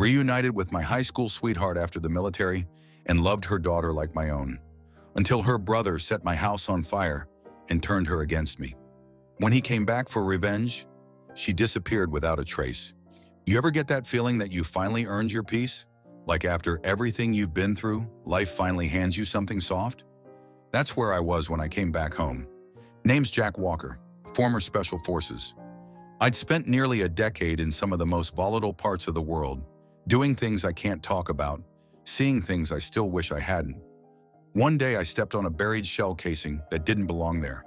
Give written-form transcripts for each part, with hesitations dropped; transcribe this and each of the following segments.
reunited with my high school sweetheart after the military, and loved her daughter like my own, until her brother set my house on fire and turned her against me. When he came back for revenge, she disappeared without a trace. You ever get that feeling that you finally earned your peace? Like after everything you've been through, life finally hands you something soft? That's where I was when I came back home. Name's Jack Walker, former Special Forces. I'd spent nearly a decade in some of the most volatile parts of the world, doing things I can't talk about, seeing things I still wish I hadn't. One day I stepped on a buried shell casing that didn't belong there.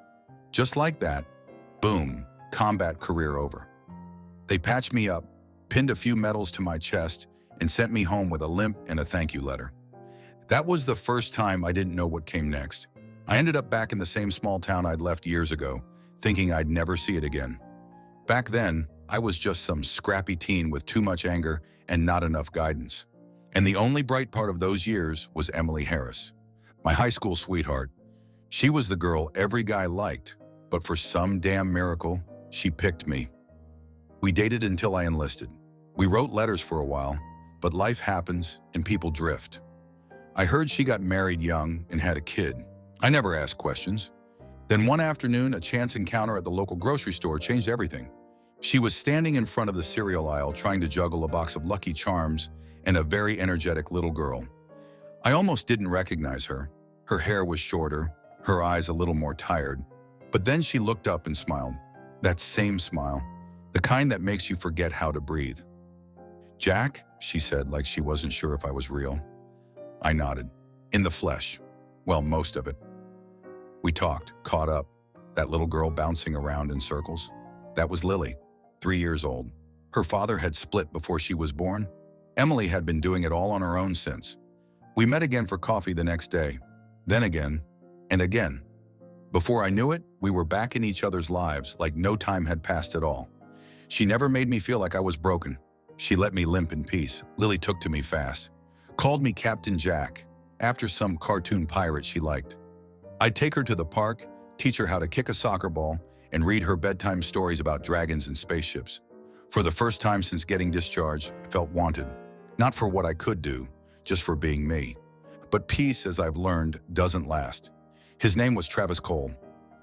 Just like that, boom, combat career over. They patched me up, pinned a few medals to my chest, and sent me home with a limp and a thank you letter. That was the first time I didn't know what came next. I ended up back in the same small town I'd left years ago, thinking I'd never see it again. Back then, I was just some scrappy teen with too much anger and not enough guidance. And the only bright part of those years was Emily Harris, my high school sweetheart. She was the girl every guy liked, but for some damn miracle, she picked me. We dated until I enlisted. We wrote letters for a while, but life happens and people drift. I heard she got married young and had a kid. I never asked questions. Then one afternoon, a chance encounter at the local grocery store changed everything. She was standing in front of the cereal aisle trying to juggle a box of Lucky Charms and a very energetic little girl. I almost didn't recognize her. Her hair was shorter, her eyes a little more tired. But then she looked up and smiled. That same smile, the kind that makes you forget how to breathe. "Jack," she said, like she wasn't sure if I was real. I nodded. In the flesh. Well, most of it. We talked, caught up. That little girl bouncing around in circles. That was Lily, 3 years old. Her father had split before she was born. Emily had been doing it all on her own since. We met again for coffee the next day. Then again, and again. Before I knew it, we were back in each other's lives like no time had passed at all. She never made me feel like I was broken. She let me limp in peace. Lily took to me fast. Called me Captain Jack, after some cartoon pirate she liked. I'd take her to the park, teach her how to kick a soccer ball, and read her bedtime stories about dragons and spaceships. For the first time since getting discharged, I felt wanted. Not for what I could do, just for being me. But peace, as I've learned, doesn't last. His name was Travis Cole.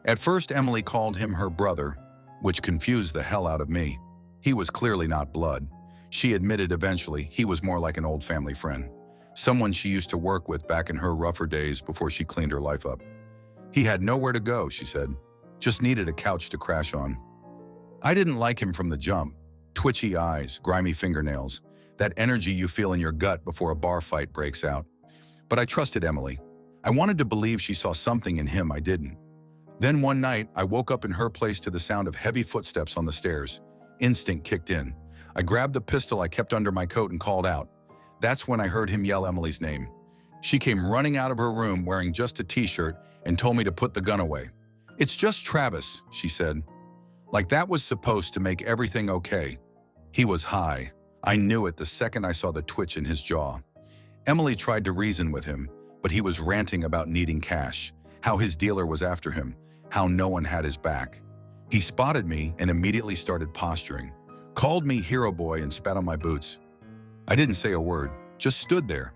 At first, Emily called him her brother, which confused the hell out of me. He was clearly not blood. She admitted eventually he was more like an old family friend. Someone she used to work with back in her rougher days before she cleaned her life up. He had nowhere to go, she said. Just needed a couch to crash on. I didn't like him from the jump. Twitchy eyes, grimy fingernails, that energy you feel in your gut before a bar fight breaks out. But I trusted Emily. I wanted to believe she saw something in him I didn't. Then one night, I woke up in her place to the sound of heavy footsteps on the stairs. Instinct kicked in. I grabbed the pistol I kept under my coat and called out. That's when I heard him yell Emily's name. She came running out of her room wearing just a t-shirt and told me to put the gun away. "It's just Travis," she said. Like that was supposed to make everything okay. He was high. I knew it the second I saw the twitch in his jaw. Emily tried to reason with him, but he was ranting about needing cash, how his dealer was after him, how no one had his back. He spotted me and immediately started posturing, called me hero boy and spat on my boots. I didn't say a word, just stood there.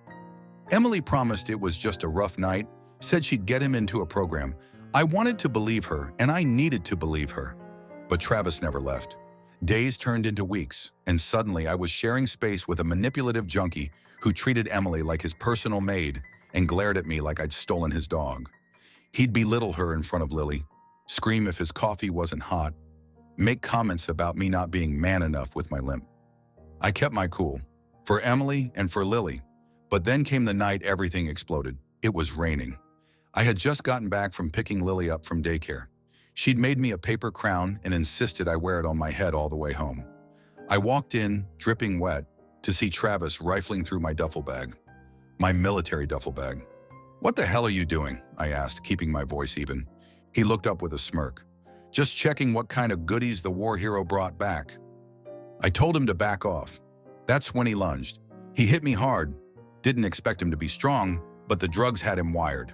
Emily promised it was just a rough night, said she'd get him into a program. I wanted to believe her, and I needed to believe her. But Travis never left. Days turned into weeks, and suddenly I was sharing space with a manipulative junkie who treated Emily like his personal maid and glared at me like I'd stolen his dog. He'd belittle her in front of Lily, scream if his coffee wasn't hot, make comments about me not being man enough with my limp. I kept my cool, for Emily and for Lily. But then came the night everything exploded. It was raining. I had just gotten back from picking Lily up from daycare. She'd made me a paper crown and insisted I wear it on my head all the way home. I walked in, dripping wet, to see Travis rifling through my duffel bag. My military duffel bag. "What the hell are you doing?" I asked, keeping my voice even. He looked up with a smirk. "Just checking what kind of goodies the war hero brought back." I told him to back off. That's when he lunged. He hit me hard. Didn't expect him to be strong, but the drugs had him wired.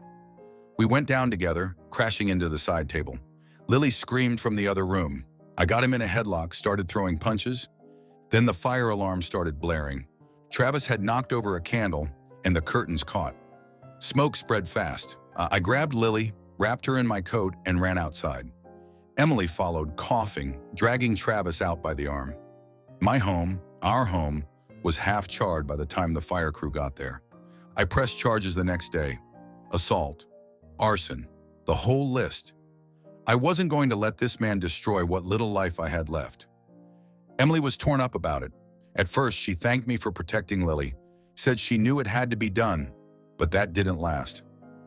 We went down together, crashing into the side table. Lily screamed from the other room. I got him in a headlock, started throwing punches. Then the fire alarm started blaring. Travis had knocked over a candle and the curtains caught. Smoke spread fast. I grabbed Lily, wrapped her in my coat, and ran outside. Emily followed, coughing, dragging Travis out by the arm. My home, our home, was half charred by the time the fire crew got there. I pressed charges the next day. Assault, arson, the whole list. I wasn't going to let this man destroy what little life I had left. Emily was torn up about it. At first, she thanked me for protecting Lily, said she knew it had to be done, but that didn't last.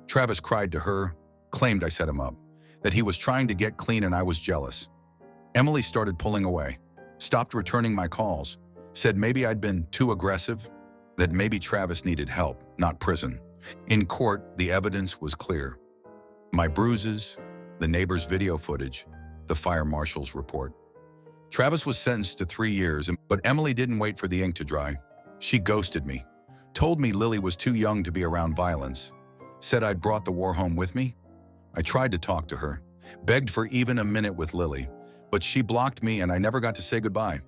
Travis cried to her, claimed I set him up, that he was trying to get clean and I was jealous. Emily started pulling away, stopped returning my calls, said maybe I'd been too aggressive, that maybe Travis needed help, not prison. In court, the evidence was clear. My bruises, the neighbor's video footage, the fire marshal's report. Travis was sentenced to 3 years, but Emily didn't wait for the ink to dry. She ghosted me, told me Lily was too young to be around violence, said I'd brought the war home with me. I tried to talk to her, begged for even a minute with Lily, but she blocked me and I never got to say goodbye.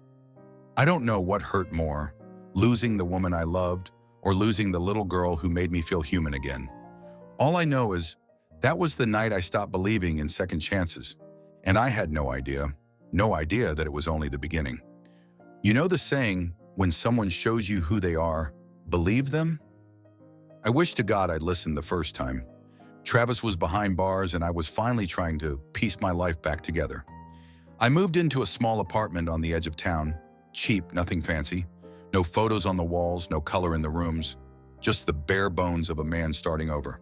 I don't know what hurt more, losing the woman I loved or losing the little girl who made me feel human again. All I know is that was the night I stopped believing in second chances, and I had no idea that it was only the beginning. You know the saying, when someone shows you who they are, believe them? I wish to God I'd listened the first time. Travis was behind bars and I was finally trying to piece my life back together. I moved into a small apartment on the edge of town. Cheap, nothing fancy. No photos on the walls, no color in the rooms. Just the bare bones of a man starting over.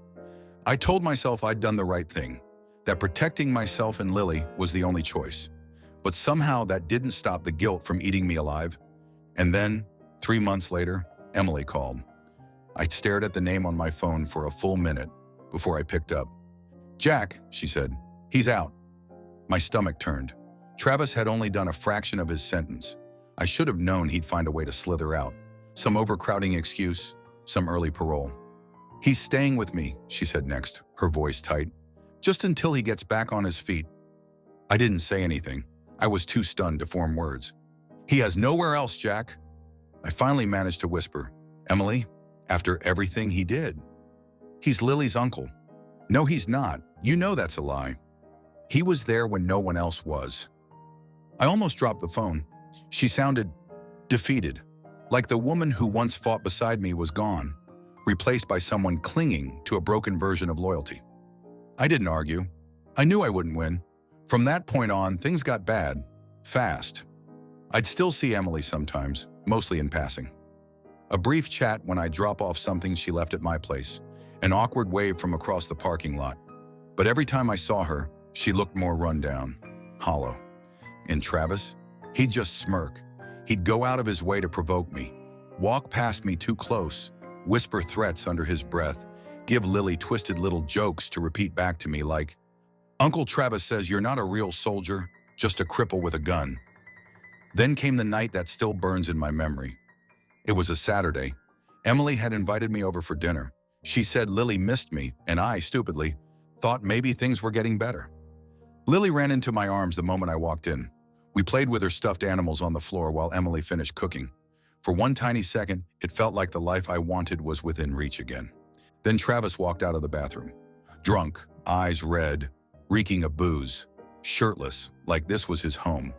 I told myself I'd done the right thing, that protecting myself and Lily was the only choice. But somehow that didn't stop the guilt from eating me alive. And then, 3 months later, Emily called. I stared at the name on my phone for a full minute before I picked up. "Jack," she said, "he's out." My stomach turned. Travis had only done a fraction of his sentence. I should have known he'd find a way to slither out. Some overcrowding excuse, some early parole. "He's staying with me," she said next, her voice tight, "just until he gets back on his feet." I didn't say anything. I was too stunned to form words. "He has nowhere else, Jack." I finally managed to whisper, "Emily, after everything he did." "He's Lily's uncle." "No, he's not. You know that's a lie." "He was there when no one else was." I almost dropped the phone. She sounded defeated, like the woman who once fought beside me was gone, replaced by someone clinging to a broken version of loyalty. I didn't argue. I knew I wouldn't win. From that point on, things got bad, fast. I'd still see Emily sometimes, mostly in passing. A brief chat when I drop off something she left at my place, an awkward wave from across the parking lot. But every time I saw her, she looked more run down, hollow. And Travis, he'd just smirk. He'd go out of his way to provoke me, walk past me too close, whisper threats under his breath, give Lily twisted little jokes to repeat back to me like, "Uncle Travis says you're not a real soldier, just a cripple with a gun." Then came the night that still burns in my memory. It was a Saturday. Emily had invited me over for dinner. She said Lily missed me, and I, stupidly, thought maybe things were getting better. Lily ran into my arms the moment I walked in. We played with her stuffed animals on the floor while Emily finished cooking. For one tiny second, it felt like the life I wanted was within reach again. Then Travis walked out of the bathroom. Drunk, eyes red, reeking of booze, shirtless, like this was his home.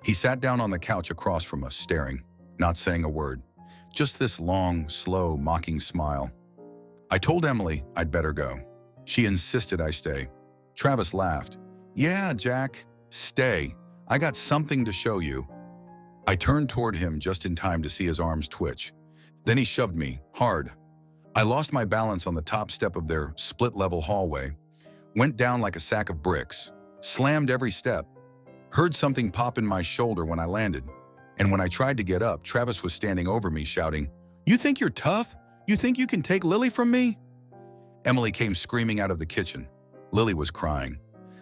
He sat down on the couch across from us, staring, not saying a word. Just this long, slow, mocking smile. I told Emily I'd better go. She insisted I stay. Travis laughed. "Yeah, Jack, stay. I got something to show you." I turned toward him just in time to see his arms twitch. Then he shoved me, hard. I lost my balance on the top step of their split-level hallway, went down like a sack of bricks, slammed every step, heard something pop in my shoulder when I landed, and when I tried to get up, Travis was standing over me shouting, "You think you're tough? You think you can take Lily from me?" Emily came screaming out of the kitchen. Lily was crying.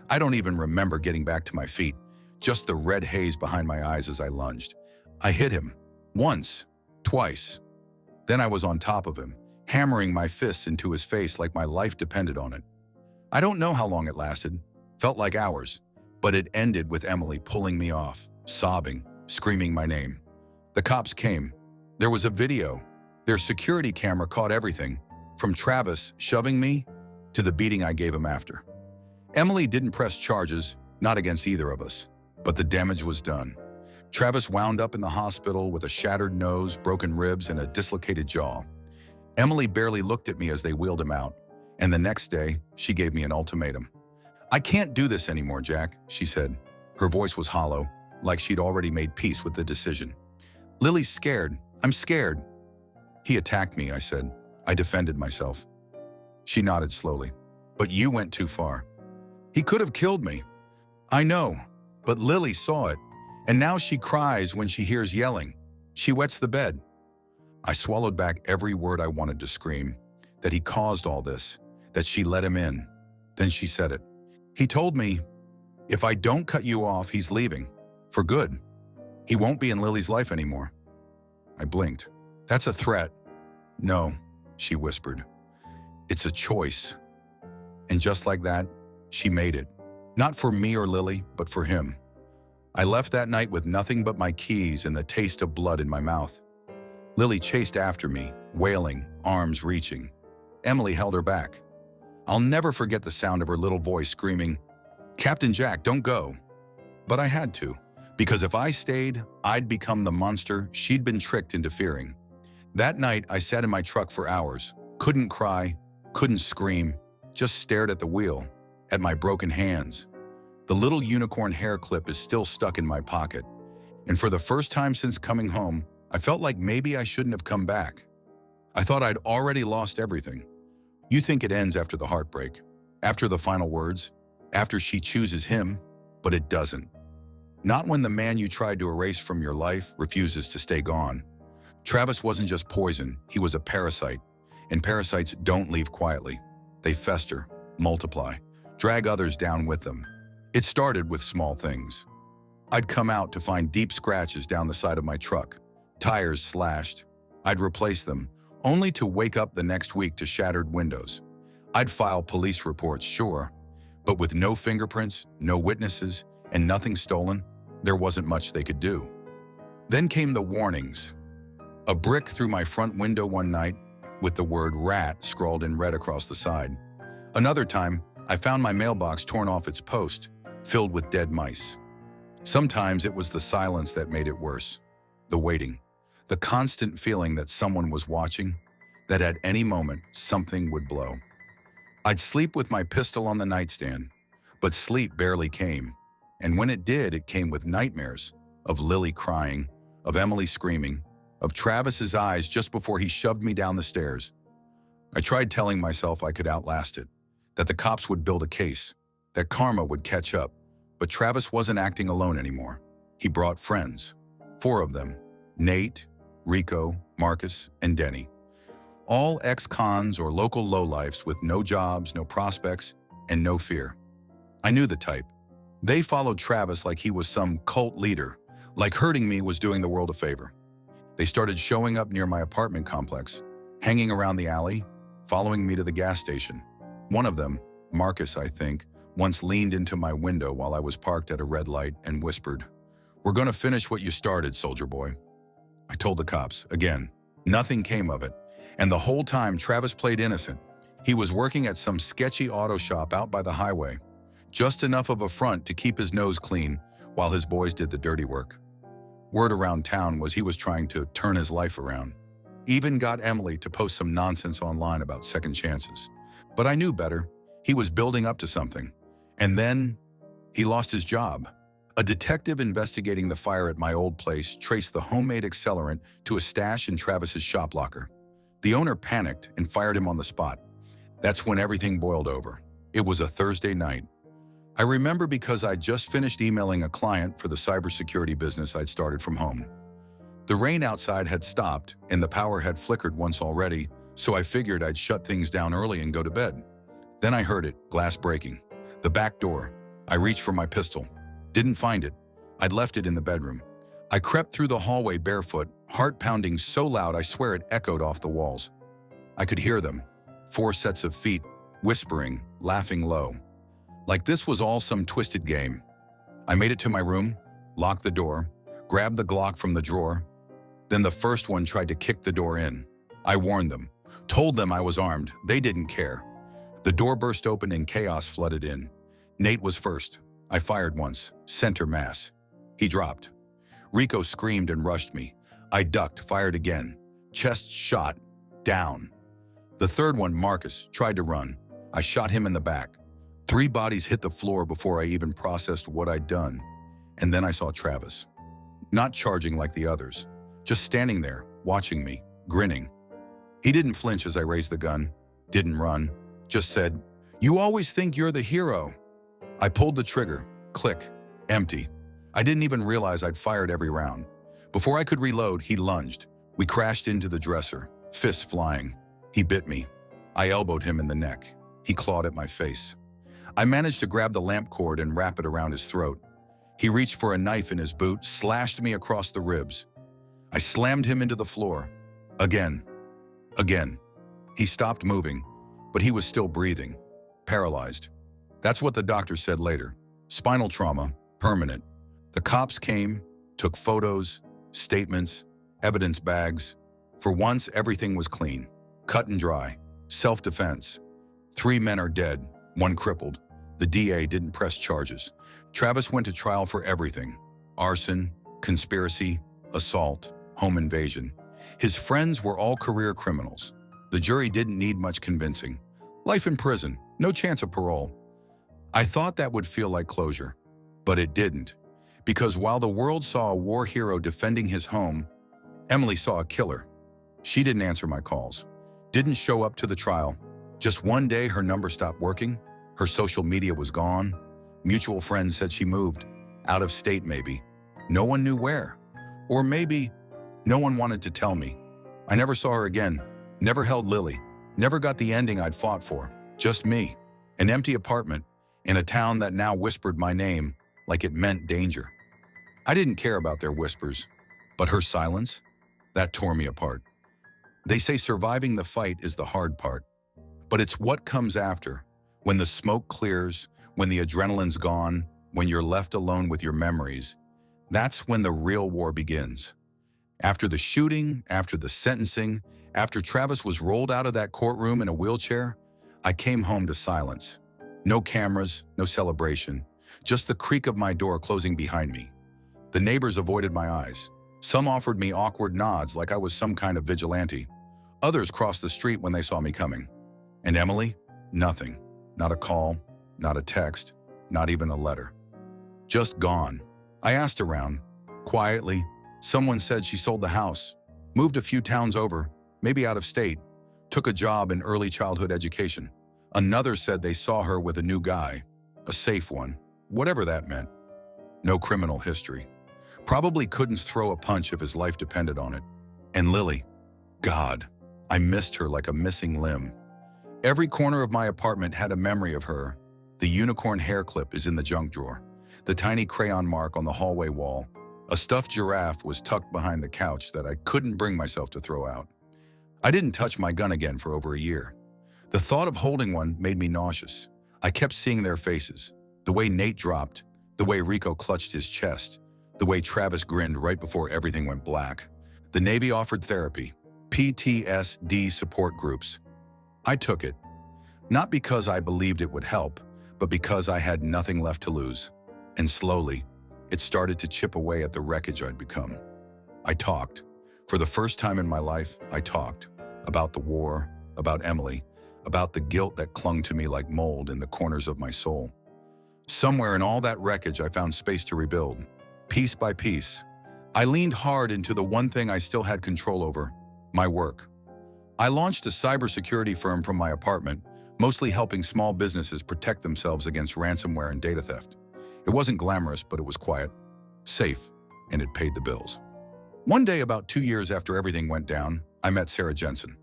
I don't even remember getting back to my feet, just the red haze behind my eyes as I lunged. I hit him, once, twice. Then I was on top of him, hammering my fists into his face like my life depended on it. I don't know how long it lasted, felt like hours, but it ended with Emily pulling me off, sobbing, screaming my name. The cops came. There was a video. Their security camera caught everything, from Travis shoving me to the beating I gave him after. Emily didn't press charges, not against either of us, but the damage was done. Travis wound up in the hospital with a shattered nose, broken ribs, and a dislocated jaw. Emily barely looked at me as they wheeled him out, and the next day, she gave me an ultimatum. "I can't do this anymore, Jack," she said. Her voice was hollow, like she'd already made peace with the decision. "Lily's scared. I'm scared." "He attacked me," I said. I defended myself. She nodded slowly. "But you went too far." "He could have killed me." "I know, but Lily saw it, and now she cries when she hears yelling. She wets the bed." I swallowed back every word I wanted to scream, that he caused all this, that she let him in. Then she said it. "He told me, if I don't cut you off, he's leaving. For good. He won't be in Lily's life anymore." I blinked. "That's a threat." "No," she whispered. "It's a choice." And just like that, she made it. Not for me or Lily, but for him. I left that night with nothing but my keys and the taste of blood in my mouth. Lily chased after me, wailing, arms reaching. Emily held her back. I'll never forget the sound of her little voice screaming, "Captain Jack, don't go." But I had to, because if I stayed, I'd become the monster she'd been tricked into fearing. That night, I sat in my truck for hours, couldn't cry, couldn't scream, just stared at the wheel, at my broken hands. The little unicorn hair clip is still stuck in my pocket, and for the first time since coming home, I felt like maybe I shouldn't have come back. I thought I'd already lost everything. You think it ends after the heartbreak, after the final words, after she chooses him, but it doesn't. Not when the man you tried to erase from your life refuses to stay gone. Travis wasn't just poison, he was a parasite, and parasites don't leave quietly. They fester, multiply, drag others down with them. It started with small things. I'd come out to find deep scratches down the side of my truck, tires slashed. I'd replace them, only to wake up the next week to shattered windows. I'd file police reports, sure, but with no fingerprints, no witnesses, and nothing stolen, there wasn't much they could do. Then came the warnings. A brick through my front window one night with the word rat scrawled in red across the side. Another time, I found my mailbox torn off its post, filled with dead mice. Sometimes it was the silence that made it worse. The waiting. The constant feeling that someone was watching, that at any moment something would blow. I'd sleep with my pistol on the nightstand, but sleep barely came. And when it did, it came with nightmares of Lily crying, of Emily screaming, of Travis's eyes just before he shoved me down the stairs. I tried telling myself I could outlast it, that the cops would build a case, that karma would catch up, but Travis wasn't acting alone anymore. He brought friends, 4 of them, Nate, Rico, Marcus, and Denny. All ex-cons or local lowlifes with no jobs, no prospects, and no fear. I knew the type. They followed Travis like he was some cult leader, like hurting me was doing the world a favor. They started showing up near my apartment complex, hanging around the alley, following me to the gas station. One of them, Marcus, I think, once leaned into my window while I was parked at a red light and whispered, "We're gonna finish what you started, soldier boy." I told the cops, again, nothing came of it. And the whole time Travis played innocent. He was working at some sketchy auto shop out by the highway, just enough of a front to keep his nose clean while his boys did the dirty work. Word around town was he was trying to turn his life around. Even got Emily to post some nonsense online about second chances. But I knew better. He was building up to something. And then he lost his job. A detective investigating the fire at my old place traced the homemade accelerant to a stash in Travis's shop locker. The owner panicked and fired him on the spot. That's when everything boiled over. It was a Thursday night. I remember because I'd just finished emailing a client for the cybersecurity business I'd started from home. The rain outside had stopped and the power had flickered once already, so I figured I'd shut things down early and go to bed. Then I heard it, glass breaking. The back door. I reached for my pistol. Didn't find it. I'd left it in the bedroom. I crept through the hallway barefoot, heart pounding so loud I swear it echoed off the walls. I could hear them. 4 sets of feet, whispering, laughing low. Like this was all some twisted game. I made it to my room, locked the door, grabbed the Glock from the drawer. Then the first one tried to kick the door in. I warned them, told them I was armed. They didn't care. The door burst open and chaos flooded in. Nate was first. I fired once, center mass. He dropped. Rico screamed and rushed me. I ducked, fired again. Chest shot, down. The third one, Marcus, tried to run. I shot him in the back. 3 bodies hit the floor before I even processed what I'd done. And then I saw Travis. Not charging like the others, just standing there, watching me, grinning. He didn't flinch as I raised the gun, didn't run, just said, "You always think you're the hero." I pulled the trigger, click, empty. I didn't even realize I'd fired every round. Before I could reload, he lunged. We crashed into the dresser, fists flying. He bit me. I elbowed him in the neck. He clawed at my face. I managed to grab the lamp cord and wrap it around his throat. He reached for a knife in his boot, slashed me across the ribs. I slammed him into the floor. Again. Again. He stopped moving, but he was still breathing. Paralyzed. That's what the doctor said later. Spinal trauma, permanent. The cops came, took photos, statements, evidence bags. For once, everything was clean. Cut and dry. Self-defense. 3 men are dead, 1 crippled. The DA didn't press charges. Travis went to trial for everything. Arson, conspiracy, assault, home invasion. His friends were all career criminals. The jury didn't need much convincing. Life in prison, no chance of parole. I thought that would feel like closure, but it didn't. Because while the world saw a war hero defending his home, Emily saw a killer. She didn't answer my calls, didn't show up to the trial. Just one day her number stopped working, her social media was gone. Mutual friends said she moved, out of state maybe. No one knew where. Or maybe no one wanted to tell me. I never saw her again, never held Lily, never got the ending I'd fought for. Just me, an empty apartment, in a town that now whispered my name like it meant danger. I didn't care about their whispers, but her silence, that tore me apart. They say surviving the fight is the hard part, but it's what comes after, when the smoke clears, when the adrenaline's gone, when you're left alone with your memories. That's when the real war begins. After the shooting, after the sentencing, after Travis was rolled out of that courtroom in a wheelchair, I came home to silence. No cameras, no celebration, just the creak of my door closing behind me. The neighbors avoided my eyes. Some offered me awkward nods like I was some kind of vigilante. Others crossed the street when they saw me coming. And Emily? Nothing. Not a call, not a text, not even a letter. Just gone. I asked around. Quietly, someone said she sold the house, moved a few towns over, maybe out of state, took a job in early childhood education. Another said they saw her with a new guy, a safe one, whatever that meant. No criminal history. Probably couldn't throw a punch if his life depended on it. And Lily, God, I missed her like a missing limb. Every corner of my apartment had a memory of her. The unicorn hair clip is in the junk drawer. The tiny crayon mark on the hallway wall. A stuffed giraffe was tucked behind the couch that I couldn't bring myself to throw out. I didn't touch my gun again for over a year. The thought of holding one made me nauseous. I kept seeing their faces. The way Nate dropped, the way Rico clutched his chest, the way Travis grinned right before everything went black. The Navy offered therapy, PTSD support groups. I took it, not because I believed it would help, but because I had nothing left to lose. And slowly, it started to chip away at the wreckage I'd become. I talked. For the first time in my life, I talked. About the war, about Emily, about the guilt that clung to me like mold in the corners of my soul. Somewhere in all that wreckage, I found space to rebuild. Piece by piece, I leaned hard into the one thing I still had control over, my work. I launched a cybersecurity firm from my apartment, mostly helping small businesses protect themselves against ransomware and data theft. It wasn't glamorous, but it was quiet, safe, and it paid the bills. One day, about 2 years after everything went down, I met Sarah Jensen.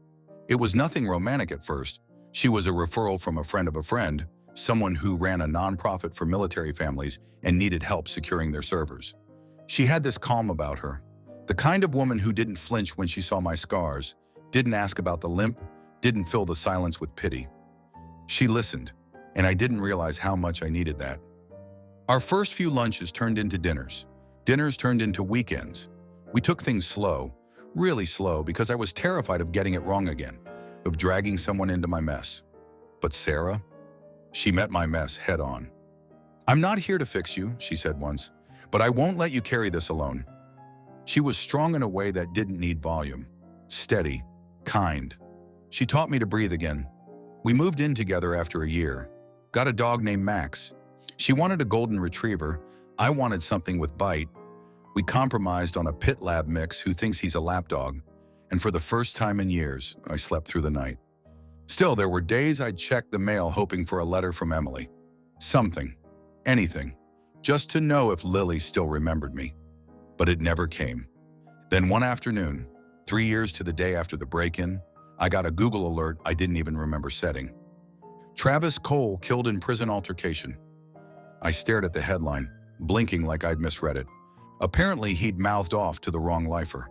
It was nothing romantic at first. She was a referral from a friend, someone who ran a nonprofit for military families and needed help securing their servers. She had this calm about her, the kind of woman who didn't flinch when she saw my scars, didn't ask about the limp, didn't fill the silence with pity. She listened, and I didn't realize how much I needed that. Our first few lunches turned into dinners. Dinners turned into weekends. We took things slow, really slow because I was terrified of getting it wrong again, of dragging someone into my mess. But Sarah, she met my mess head on. "I'm not here to fix you," she said once, "but I won't let you carry this alone." She was strong in a way that didn't need volume. Steady, kind. She taught me to breathe again. We moved in together after a year. Got a dog named Max. She wanted a golden retriever. I wanted something with bite. We compromised on a pit lab mix who thinks he's a lapdog. And for the first time in years, I slept through the night. Still, there were days I'd check the mail hoping for a letter from Emily. Something. Anything. Just to know if Lily still remembered me. But it never came. Then one afternoon, 3 years to the day after the break-in, I got a Google alert I didn't even remember setting. Travis Cole killed in prison altercation. I stared at the headline, blinking like I'd misread it. Apparently, he'd mouthed off to the wrong lifer.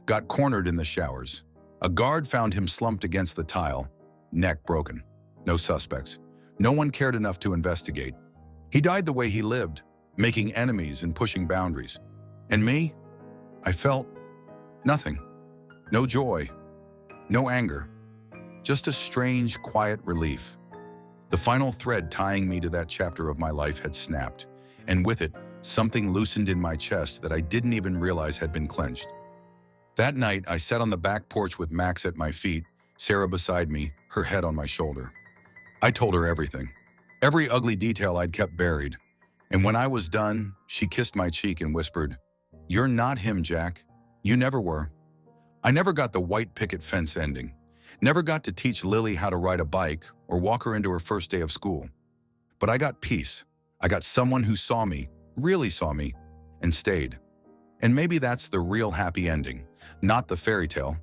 Got cornered in the showers. A guard found him slumped against the tile, neck broken. No suspects. No one cared enough to investigate. He died the way he lived, making enemies and pushing boundaries. And me? I felt nothing. No joy. No anger. Just a strange, quiet relief. The final thread tying me to that chapter of my life had snapped, and with it, something loosened in my chest that I didn't even realize had been clenched. That night, I sat on the back porch with Max at my feet, Sarah beside me, her head on my shoulder. I told her everything. Every ugly detail I'd kept buried. And when I was done, she kissed my cheek and whispered, "You're not him, Jack. You never were." I never got the white picket fence ending. Never got to teach Lily how to ride a bike or walk her into her first day of school. But I got peace. I got someone who saw me, really saw me, and stayed. And maybe that's the real happy ending. Not the fairy tale,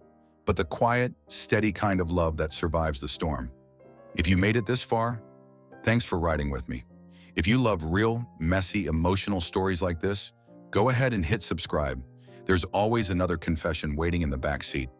but the quiet, steady kind of love that survives the storm. If you made it this far, thanks for riding with me. If you love real, messy, emotional stories like this, go ahead and hit subscribe. There's always another confession waiting in the back seat.